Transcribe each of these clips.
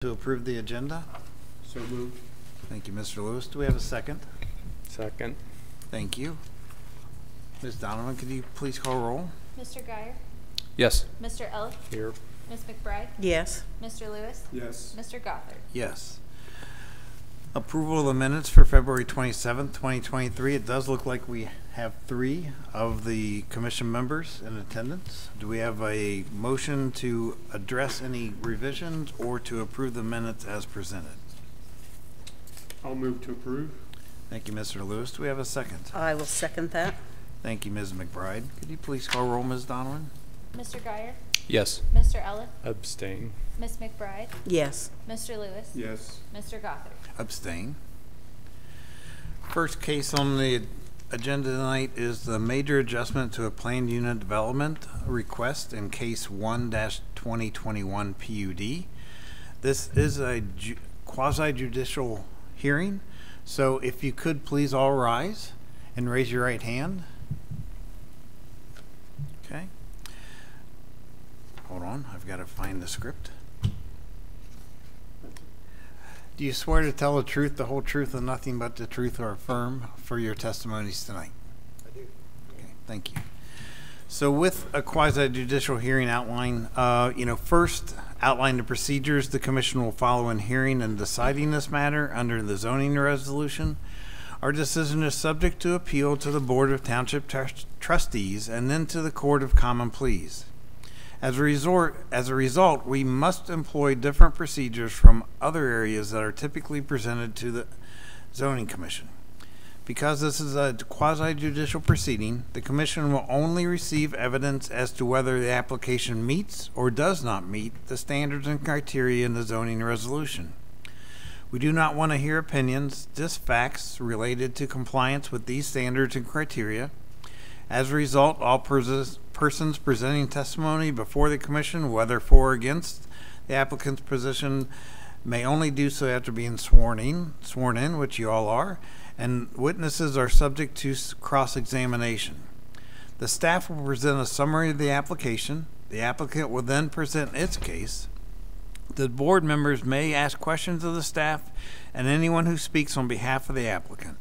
To approve the agenda? So moved. Thank you, Mr. Lewis. Do we have a second? Second. Thank you. Ms. Donovan, could you please call roll? Mr. Geyer? Yes. Mr. Ellis? Here. Ms. McBride? Yes. Mr. Lewis? Yes. Mr. Gothard? Yes. Approval of the minutes for February 27th, 2023. It does look like we have 3 of the commission members in attendance. Do we have a motion to address any revisions or to approve the minutes as presented? I'll move to approve. Thank you, Mr. Lewis. Do we have a second? I will second that. Thank you, Ms. McBride. Could you please call roll, Ms. Donovan? Mr. Geyer? Yes. Mr. Ellis? Abstain. Ms. McBride? Yes. Mr. Lewis? Yes. Mr. Gothard? Abstain. First case on the agenda tonight is the major adjustment to a planned unit development request in case 1-2021 PUD. This is a quasi-judicial hearing, so if you could please all rise and raise your right hand. Okay. Hold on, I've got to find the script. Do you swear to tell the truth, the whole truth, and nothing but the truth, or affirm for your testimonies tonight? I do. Okay, thank you. So with a quasi-judicial hearing outline, first outline the procedures the commission will follow in hearing and deciding this matter under the zoning resolution. Our decision is subject to appeal to the Board of Township Trustees and then to the Court of Common Pleas. As a result, we must employ different procedures from other areas that are typically presented to the Zoning Commission. Because this is a quasi-judicial proceeding, the Commission will only receive evidence as to whether the application meets or does not meet the standards and criteria in the zoning resolution. We do not want to hear opinions, just facts related to compliance with these standards and criteria. As a result, all persons presenting testimony before the Commission, whether for or against the applicant's position, may only do so after being sworn in, which you all are, and witnesses are subject to cross-examination. The staff will present a summary of the application. The applicant will then present its case. The board members may ask questions of the staff and anyone who speaks on behalf of the applicant.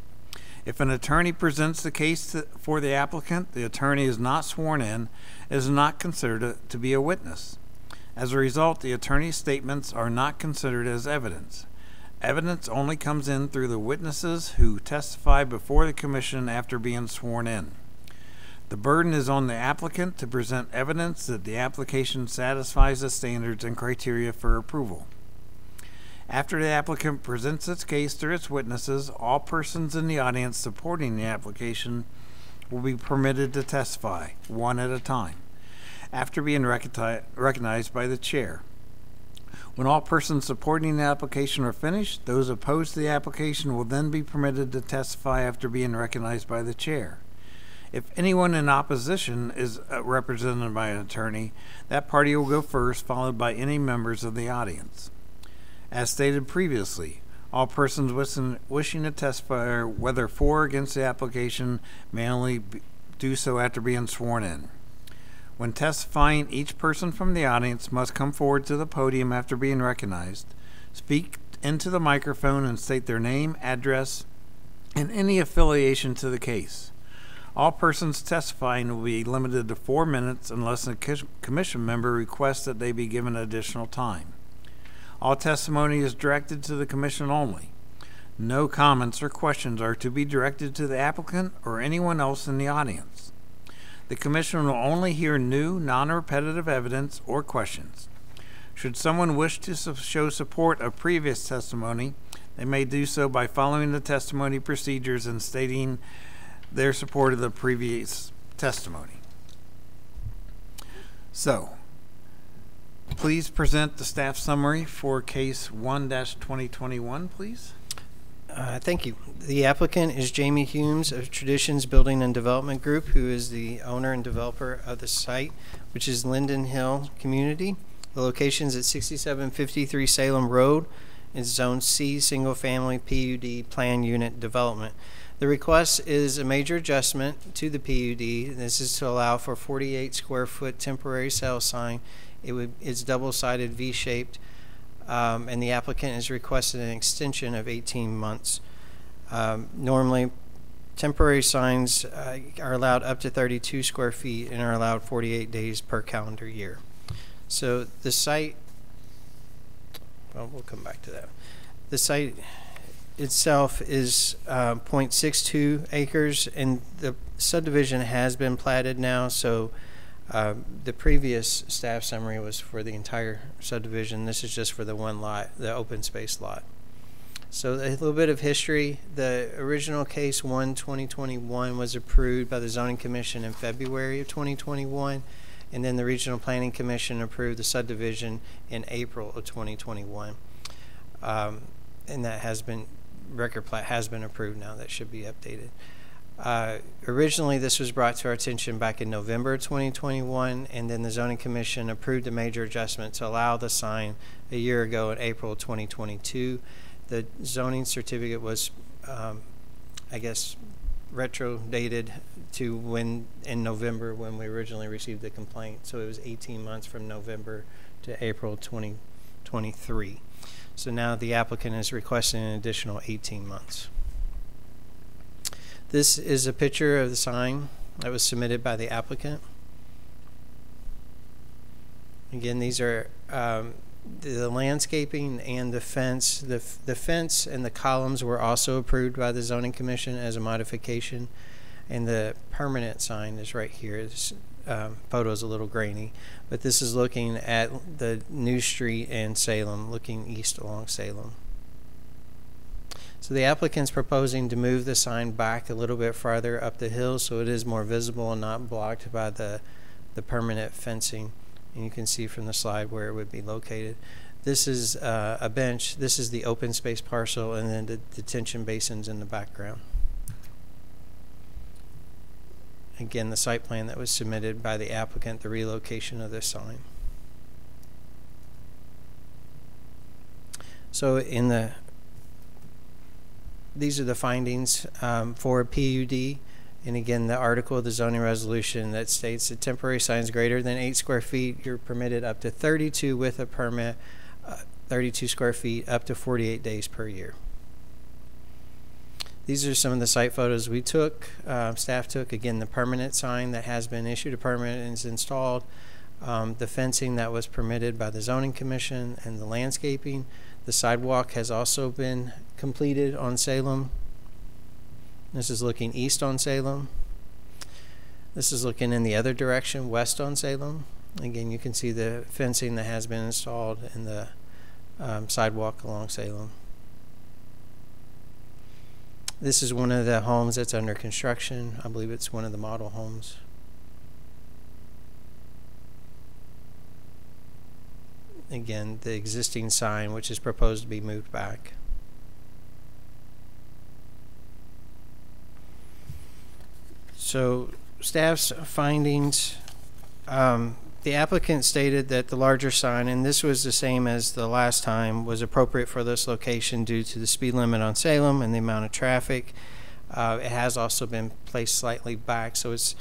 If an attorney presents the case for the applicant, the attorney is not sworn in, is not considered to be a witness. As a result, the attorney's statements are not considered as evidence. Evidence only comes in through the witnesses who testify before the Commission after being sworn in. The burden is on the applicant to present evidence that the application satisfies the standards and criteria for approval. After the applicant presents its case through its witnesses, all persons in the audience supporting the application will be permitted to testify, one at a time, after being recognized by the chair. When all persons supporting the application are finished, those opposed to the application will then be permitted to testify after being recognized by the chair. If anyone in opposition is represented by an attorney, that party will go first, followed by any members of the audience. As stated previously, all persons wishing to testify, whether for or against the application, may only do so after being sworn in. When testifying, each person from the audience must come forward to the podium after being recognized, speak into the microphone, and state their name, address, and any affiliation to the case. All persons testifying will be limited to 4 minutes unless a commission member requests that they be given additional time. All testimony is directed to the Commission only. No comments or questions are to be directed to the applicant or anyone else in the audience. The Commission will only hear new, non-repetitive evidence or questions. Should someone wish to show support of previous testimony, they may do so by following the testimony procedures and stating their support of the previous testimony. So, please present the staff summary for case 1-2021, please. Thank you. The applicant is Jamie Humes of Traditions Building and Development Group, who is the owner and developer of the site, which is Linden Hill Community. The location is at 6753 Salem Road. It's Zone C, Single Family PUD Plan Unit Development. The request is a major adjustment to the PUD. This is to allow for 48 square foot temporary sale sign. It's double-sided V-shaped and the applicant is requesting an extension of 18 months. Normally, temporary signs are allowed up to 32 square feet and are allowed 48 days per calendar year. So the site, well, we'll come back to that. The site itself is 0.62 acres, and the subdivision has been platted now. So the previous staff summary was for the entire subdivision. This is just for the one lot, the open space lot. So a little bit of history. The original case 1/2021 was approved by the Zoning Commission in February of 2021, and then the Regional Planning Commission approved the subdivision in April of 2021. And that has been, record plat has been approved now. That should be updated. Originally, this was brought to our attention back in November 2021, and then the Zoning Commission approved a major adjustment to allow the sign a year ago in April 2022. The zoning certificate was, I guess, retro dated to when in November when we originally received the complaint. So it was 18 months from November to April 2023. So now the applicant is requesting an additional 18 months. This is a picture of the sign that was submitted by the applicant. Again, these are the landscaping and the fence. The fence and the columns were also approved by the Zoning Commission as a modification, and the permanent sign is right here. This photo is a little grainy, but this is looking at the new street and Salem, looking east along Salem. So the applicant's proposing to move the sign back a little bit farther up the hill so it is more visible and not blocked by the permanent fencing. And you can see from the slide where it would be located. This is a bench. This is the open space parcel, and then the detention basins in the background. Again, the site plan that was submitted by the applicant, the relocation of this sign. So these are the findings for a PUD. And again, the article of the zoning resolution that states that temporary signs greater than 8 square feet, you're permitted up to 32 with a permit, 32 square feet, up to 48 days per year. These are some of the site photos we took, staff took. Again, the permanent sign that has been issued a permit and is installed, the fencing that was permitted by the Zoning Commission, and the landscaping. The sidewalk has also been completed on Salem. This is looking east on Salem. This is looking in the other direction, west on Salem. Again, you can see the fencing that has been installed and the sidewalk along Salem. This is one of the homes that's under construction. I believe it's one of the model homes. Again, the existing sign, which is proposed to be moved back. So staff's findings, the applicant stated that the larger sign, and this was the same as the last time, was appropriate for this location due to the speed limit on Salem and the amount of traffic. It has also been placed slightly back, so it's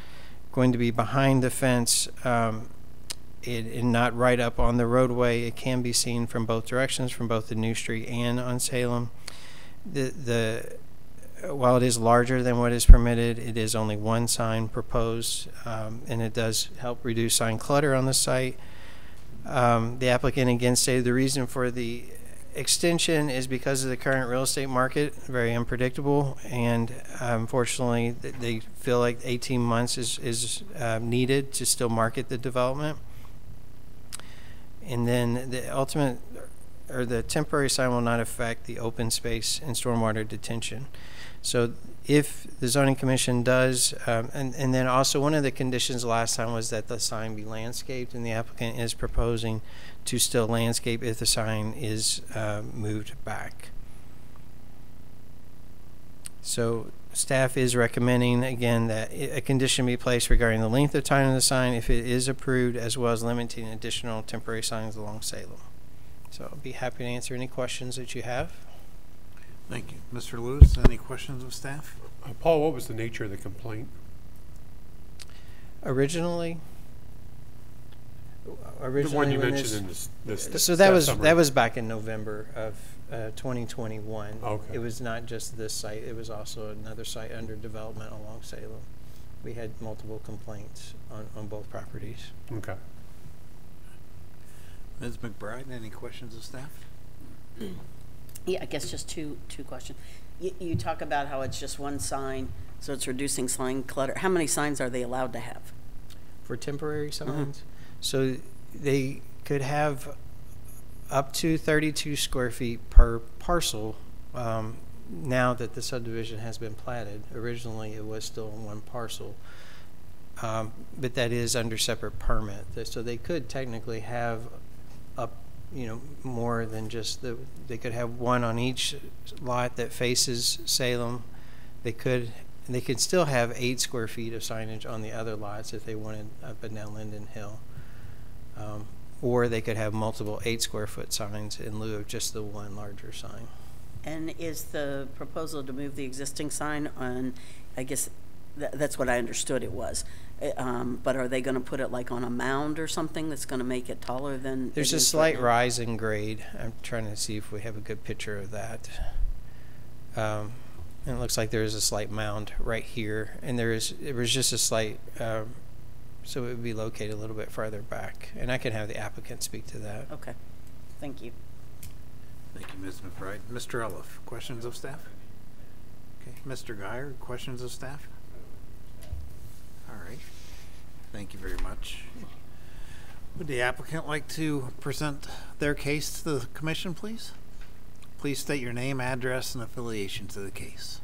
going to be behind the fence and not right up on the roadway. It can be seen from both directions, from both the new street and on Salem. While it is larger than what is permitted, it is only one sign proposed, and it does help reduce sign clutter on the site. The applicant again stated the reason for the extension is because of the current real estate market, very unpredictable, and unfortunately they feel like 18 months is needed to still market the development. And then the temporary sign will not affect the open space and stormwater detention. So if the Zoning Commission does, and then also one of the conditions last time was that the sign be landscaped, and the applicant is proposing to still landscape if the sign is moved back. So staff is recommending, again, that a condition be placed regarding the length of time of the sign if it is approved, as well as limiting additional temporary signs along Salem. So I'll be happy to answer any questions that you have. Thank you. Mr. Lewis, any questions of staff? Paul, what was the nature of the complaint? Originally, The Originally, one you when mentioned this- in this. So that was back in November of 2021. Okay. It was not just this site, it was also another site under development along Salem. We had multiple complaints on both properties. Okay. Ms. McBride, any questions of staff? Yeah, I guess just two questions. You talk about how it's just one sign, so it's reducing sign clutter. How many signs are they allowed to have? For temporary signs, so they could have up to 32 square feet per parcel. Now that the subdivision has been platted, originally it was still one parcel, but that is under separate permit. So they could technically have up, more than just they could have one on each lot that faces Salem. They could still have 8 square feet of signage on the other lots if they wanted up and down Linden Hill. Or they could have multiple 8 square foot signs in lieu of just the one larger sign. And is the proposal to move the existing sign on, I guess that's what I understood it was, but are they going to put it like on a mound or something that's going to make it taller than? There's a slight rise in grade. I'm trying to see if we have a good picture of that. And it looks like there is a slight mound right here, and there was just a slight, so it would be located a little bit farther back. And I can have the applicant speak to that. Okay, thank you. Thank you, Ms. McBride. Mr. Eliff, questions of staff? Okay, Mr. Guyer, questions of staff? All right, thank you very much. Would the applicant like to present their case to the commission, please? Please state your name, address, and affiliation to the case.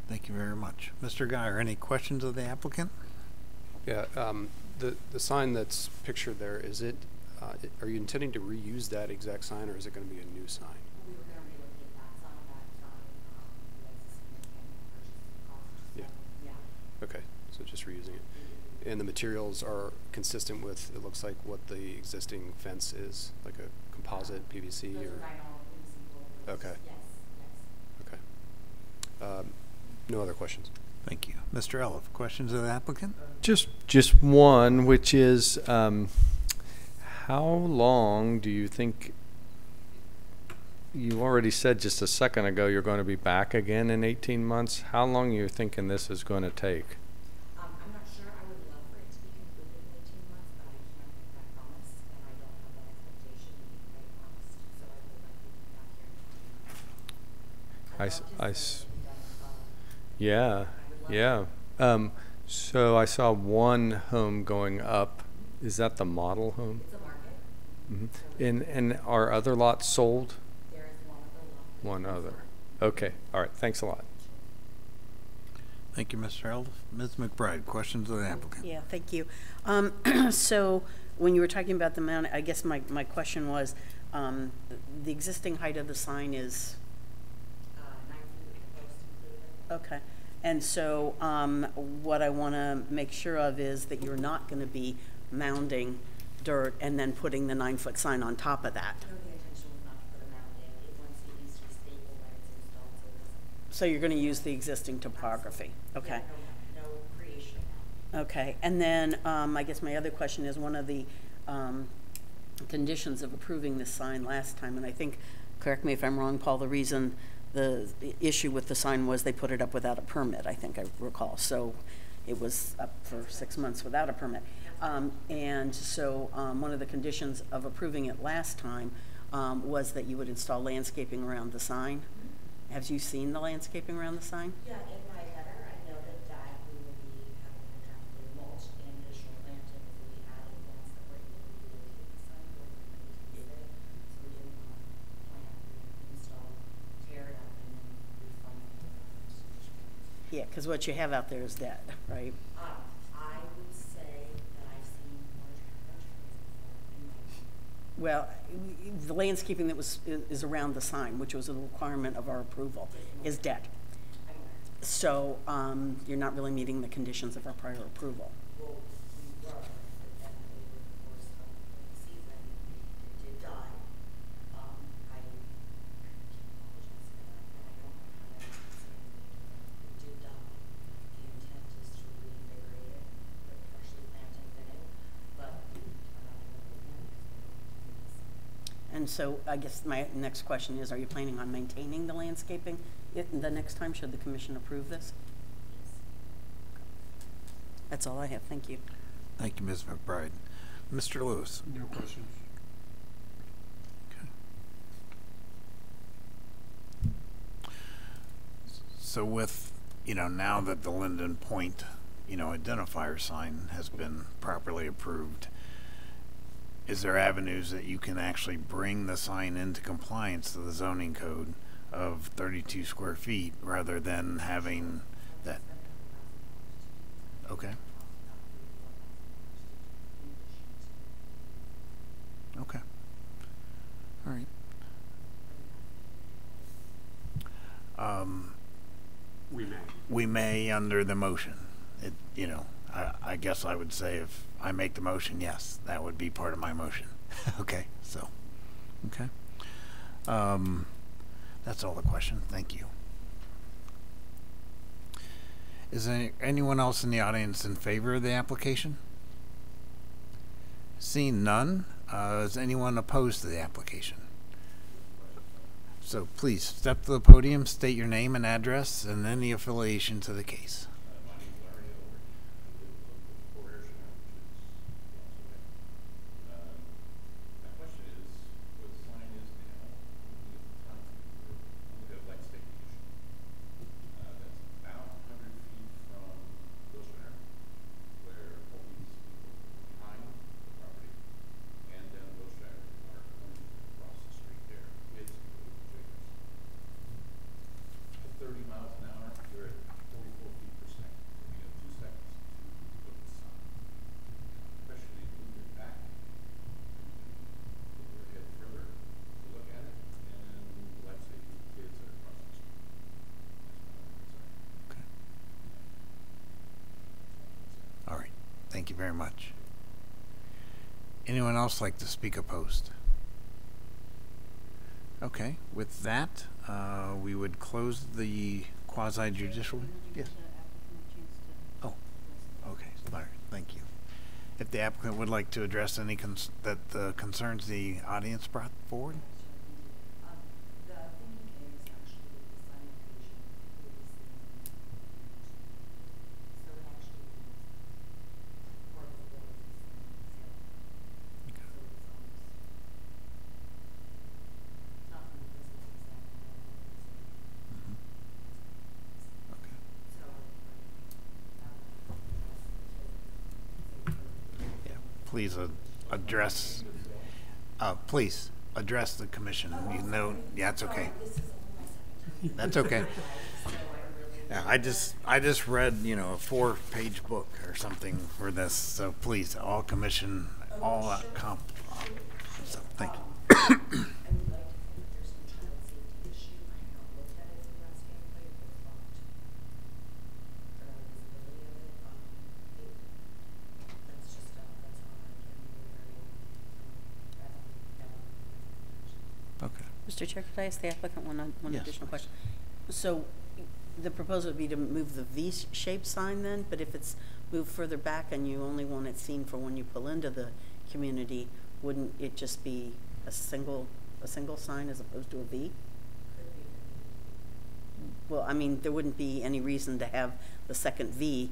Thank you very much. Mr. Guyer, any questions of the applicant? Yeah, the sign that's pictured there, is it, are you intending to reuse that exact sign, or is it going to be a new sign? We were going to relocate that sign, was a significant purchase cost. Yeah. Yeah. Okay, so just reusing it. And the materials are consistent with, it looks like, what the existing fence is, like a composite PVC Those or? are vinyl PVC boulders. Okay. Yes, yes. Okay. No other questions? Thank you. Mr. Eliff, questions of the applicant? Just one, which is, how long do you think, you already said just a second ago you're going to be back again in 18 months. How long are you thinking this is going to take? I'm not sure. I would love for it to be concluded in 18 months, but I can't make that promise, and I don't have that expectation to be quite honest. So I would like to be back here. I yeah, yeah. So I saw one home going up. Is that the model home? It's a market. And are other lots sold? There is one other lot. One other. Okay. All right. Thanks a lot. Thank you, Mr. Eliff. Ms. McBride, questions of the applicant? Yeah, thank you. So when you were talking about the mount, I guess my question was, the existing height of the sign is, 9 feet with the post included. okay. And so what I want to make sure of is that you're not going to be mounding dirt and then putting the 9-foot sign on top of that. No, the intention was not to put a mound in. Once it needs to be stapled when it's installed, so it doesn't. So you're going to use the existing topography. Okay. Yeah, no creation of mound. Okay. And then I guess my other question is, one of the conditions of approving this sign last time, and I think, correct me if I'm wrong, Paul, the reason the issue with the sign was they put it up without a permit, I think I recall. So it was up for 6 months without a permit. And so one of the conditions of approving it last time was that you would install landscaping around the sign. Have you seen the landscaping around the sign? Yeah, in my letter, I noted that we will be having attractive mulch and additional plantings will be added once the break will be located the sign where we're going to use it. So we didn't want to plant, install, tear it up, and then refund it. Yeah, because what you have out there is dead, right? I would say that I've seen larger trees before in my opinion. Well, the landscaping that is around the sign, which was a requirement of our approval, is dead. I'm aware. So you're not really meeting the conditions of our prior approval. Well, we were, but then over the course of the season, it did die. I apologize for that, and I don't know how to say it did die. The intent is to reinvigorate it, put freshly plantings in it, but I'm not going to. And so I guess my next question is, are you planning on maintaining the landscaping the next time, should the commission approve this? That's all I have. Thank you. Thank you, Ms. McBride. Mr. Lewis? No questions. Okay. So with, now that the Linden Point, identifier sign has been properly approved, is there avenues that you can actually bring the sign into compliance to the zoning code of 32 square feet rather than having that? Okay. Okay. All right. We may under the motion. I guess I would say if I make the motion, yes, that would be part of my motion. Okay, so, okay. That's all the question. Thank you. Is there anyone else in the audience in favor of the application? Seeing none, is anyone opposed to the application? So please step to the podium, state your name and address, and any affiliation to the case. My name is Larry Elbert. I live on 4 Ayrshire, which is my question is, where the sign is now, we have light safety issue. That's about 100 feet from Wilshire, where all these people behind the property and then Wilshire are coming across the street there. Kids, people, 30 miles an hour, you're at 44 feet per second. We have 2 seconds to look at the sun. Especially move it back, move your head further to look at it, and let's say the kids that are across the street. That's my Okay. All right. Thank you very much. Anyone else like to speak opposed? Okay. With that, we would close the quasi-judicial. Yes. if the applicant would like to address any concerns the audience brought forward. The thinking is actually the sign location is, so it actually is part of the building. So it's not from the physical example. Okay. So, Yeah, please address, please address the commission. You know, yeah, it's okay. That's okay. Yeah, I just read, you know, a 4-page book or something for this, so please, all commission, all so thank you. I would like to think that there's some child safety issue. I have not looked at it from that standpoint, but thought the visibility of it, that's just, that's all I can Okay. Mr. Chair, could I ask the applicant one Yes, additional please. question? So the proposal would be to move the V-shaped sign then, but if it's moved further back and you only want it seen for when you pull into the community, wouldn't it just be a single sign as opposed to a V? Well, I mean, there wouldn't be any reason to have the second V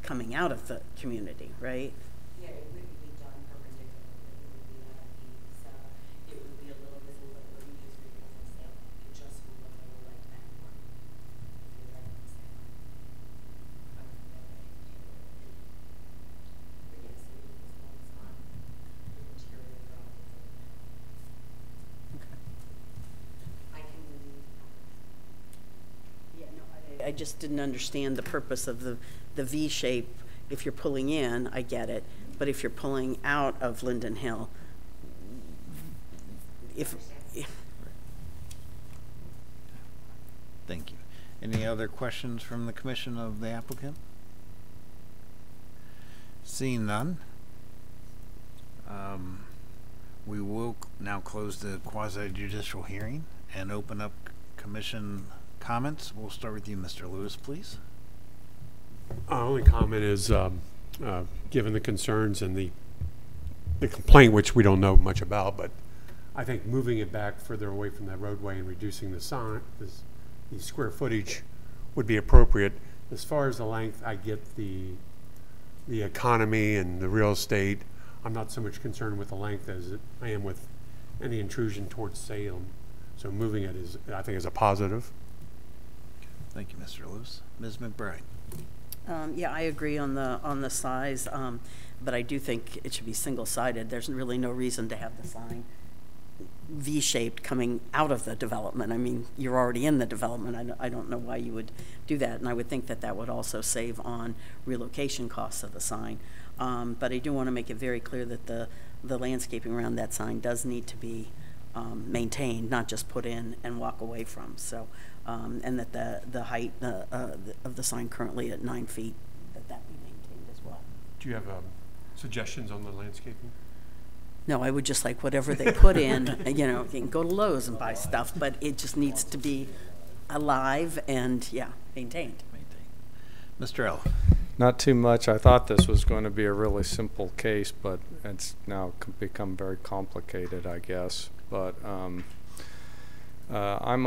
coming out of the community, right? Yeah, it wouldn't be done perpendicular. It would be at a piece. It would be a little visible, but it wouldn't use vehicles on sale. It just would look a little like that one. If you're right on sale. Coming from that way. But yes, it would be visible on the interior of the Okay. I can. Yeah, no, I just didn't understand the purpose of the V shape. If you're pulling in, I get it, but if you're pulling out of Linden Hill, if Thank you. Any other questions from the commission of the applicant? Seeing none, we will now close the quasi-judicial hearing and open up commission comments. We'll start with you, Mr. Lewis, please. Our only comment is, given the concerns and the complaint, which we don't know much about, but I think moving it back further away from that roadway and reducing the square footage would be appropriate. As far as the length, I get the economy and the real estate. I'm not so much concerned with the length as I am with any intrusion towards Salem. So moving it is, I think, is a positive. Thank you, Mr. Lewis. Ms. McBride. yeah, I agree on the size, but I do think it should be single-sided. There's really no reason to have the sign V-shaped coming out of the development. I mean, you're already in the development. I don't know why you would do that, and I would think that that would also save on relocation costs of the sign. But I do want to make it very clear that the landscaping around that sign does need to be maintained, not just put in and walk away from. So, and that the height of the sign currently at 9 feet, that be maintained as well. Do you have suggestions on the landscaping? No, I would just like whatever they put in, you know, you can go to Lowe's and buy stuff, but it just needs to be alive and, yeah, maintained. Mr. L. Not too much. I thought this was going to be a really simple case, but it's now become very complicated, I guess. But I'm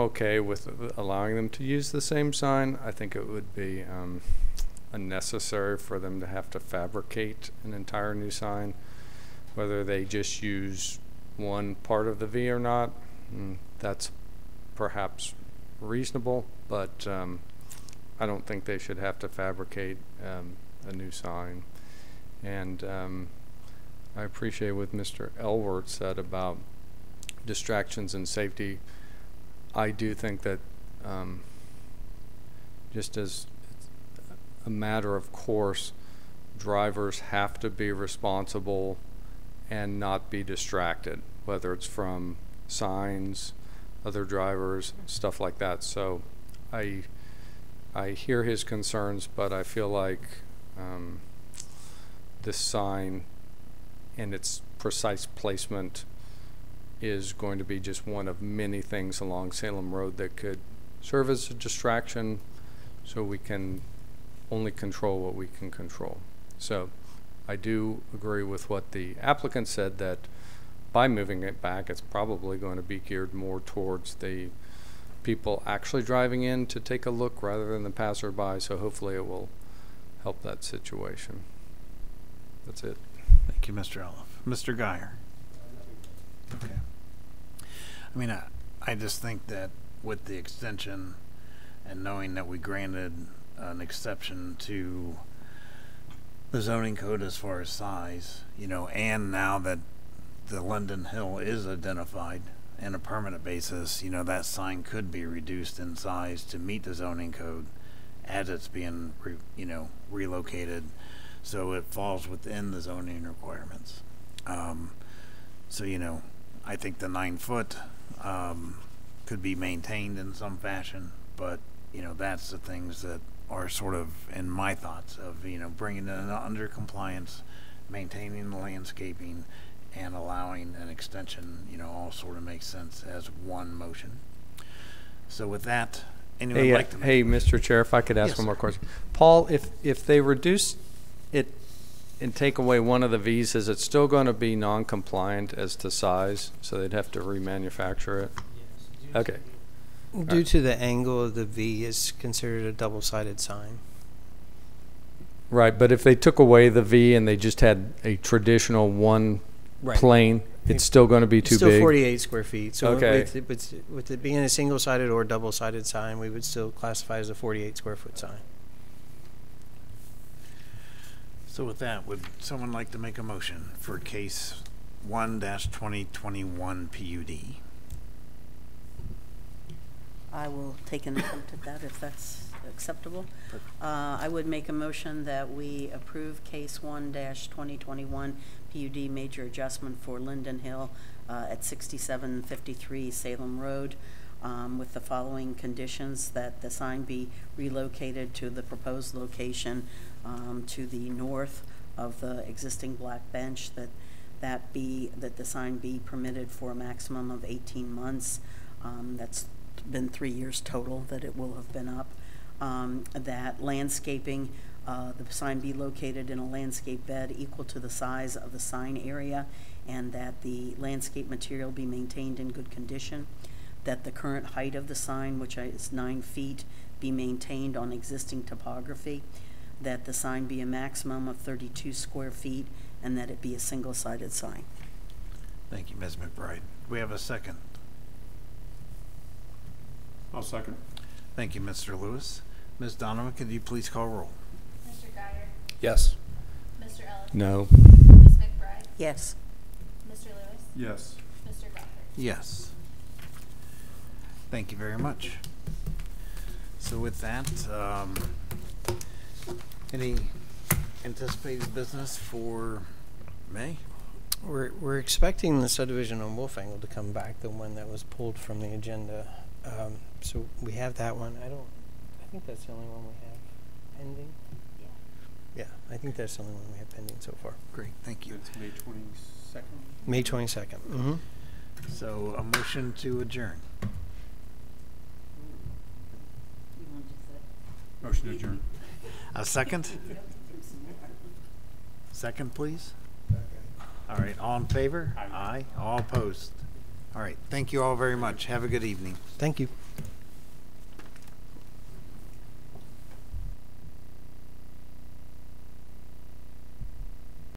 okay with allowing them to use the same sign. I think it would be unnecessary for them to have to fabricate an entire new sign. Whether they just use one part of the V or not, that's perhaps reasonable, but I don't think they should have to fabricate a new sign. And I appreciate what Mr. Elwert said about distractions and safety. I do think that just as a matter of course, drivers have to be responsible and not be distracted, whether it's from signs, other drivers, stuff like that. So I hear his concerns, but I feel like this sign and its precise placement is going to be just one of many things along Salem Road that could serve as a distraction, so we can only control what we can control. So I do agree with what the applicant said, that by moving it back, it's probably going to be geared more towards the people actually driving in to take a look rather than the passerby, so hopefully it will help that situation. That's it. Thank you, Mr. Eliff. Mr. Guyer? Okay. I mean, I just think that with the extension and knowing that we granted an exception to the zoning code as far as size, you know, and now that the Linden Hill is identified in a permanent basis, you know, that sign could be reduced in size to meet the zoning code as it's being, relocated, so it falls within the zoning requirements. So, you know, I think the 9 foot could be maintained in some fashion, but, you know, that's the things that are sort of in my thoughts of, you know, bringing it under compliance, maintaining the landscaping, and allowing an extension, you know, all sort of makes sense as one motion. So with that, anyone Hey, like to make hey, a motion? Mr. Chair, if I could ask Yes, one more sir. question. Paul, if they reduce it and take away one of the V's, is it still going to be non-compliant as to size? So they'd have to remanufacture it? Okay. Due to the angle of the V, is considered a double-sided sign. Right, but if they took away the V and they just had a traditional one Right. plane, it's still going to be too Still big? 48 square feet. So Okay. with it being a single-sided or double-sided sign, we would still classify as a 48 square foot sign. So with that, would someone like to make a motion for case 1-2021 PUD? I will take an attempt at that if that's acceptable. I would make a motion that we approve case 1-2021 PUD major adjustment for Linden Hill at 6753 Salem Road, with the following conditions: that the sign be relocated to the proposed location to the north of the existing black bench, that the sign be permitted for a maximum of 18 months. That's been 3 years total that it will have been up. That landscaping, the sign be located in a landscape bed equal to the size of the sign area, and that the landscape material be maintained in good condition. That the current height of the sign, which is 9 feet, be maintained on existing topography. That the sign be a maximum of 32 square feet, and that it be a single-sided sign. Thank you, Ms. McBride. Do we have a second? I'll second. Thank you, Mr. Lewis. Ms. Donovan, could you please call roll? Mr. Guyer? Yes. Mr. Eliff? No. Ms. McBride? Yes. Mr. Lewis? Yes. Mr. Gofford? Yes. Thank you very much. So with that, any anticipated business for May? We're expecting the subdivision on Wolfangle to come back, the one that was pulled from the agenda. So we have that one. I think that's the only one we have pending. Yeah, I think that's the only one we have pending so far. Great, thank you. It's May 22nd. May 22nd. Mm-hmm. So a motion to adjourn. Motion to adjourn. A second? Second, please. All right, all in favor? Aye. All opposed? All right, thank you all very much. Have a good evening. Thank you.